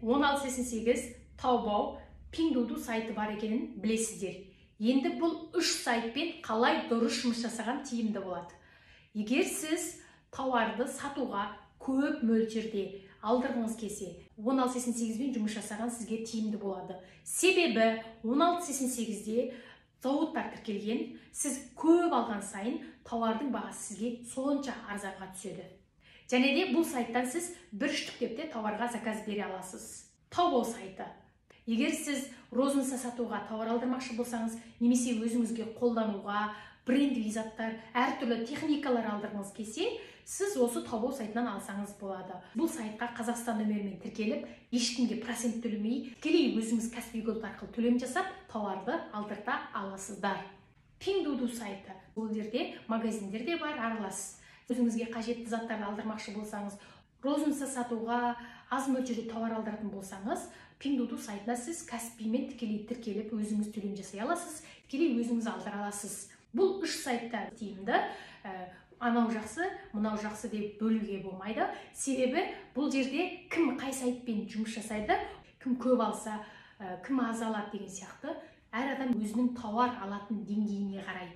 1688 Taobao, Pinduoduo сайты бар екенін білесіздер. Енді бұл 3 сайтпен қалай дұрыс жұмыс жасаған тиімді болады. Егер сіз тауарды сатуға көп мөлшерде алдырғыңыз келсе, 1688-бен жұмыс жасаған сізге тиімді болады. Себебі 1688-де зауыттар тіркелген, сіз көп алған сайын тауардың бағасы сізге сонша арзанға түседі. Және де бұл сайттан сіз бір штуктеп те тауарға заказ бере аласыз. Taobao сайты. Егер сіз розница сатуға тауар алдырмақшы болсаңыз, немесе өзіңізге қолдануға брендовый заттар, әртүрлі техникалар алдырғыңыз келсе, сіз осы Taobao сайтынан алсаңыз болады. Бұл сайтқа Қазақстан нөмірімен тіркеліп, ешкімге процент төлемей, тікелей өзіңіз кәсіби код арқылы төлем жасап, тауарды алдырта аласыздар. Pinduoduo сайты. Бұл жерде магазиндерде бар, араласыз. Өзіңізге қажетті заттарды алдырмақшы болсаңыз, розница сатуға аз мөлшерде тауар алдыратын болсаңыз, Pinduoduo сайтына сіз кәсіппен тікелей тіркеліп, өзіңіз төлем жасай аласыз, тікелей өзіңіз алдыра аласыз. Бұл 3 сайтта тиімді, анау жақсы, мынау жақсы деп бөлуге болмайды. Себебі бұл жерде кім қай сайтпен жұмыс жасайды, кім көп алса, кім аз алады деген сияқты, әр адам өзінің тауар алатын деңгейіне қарай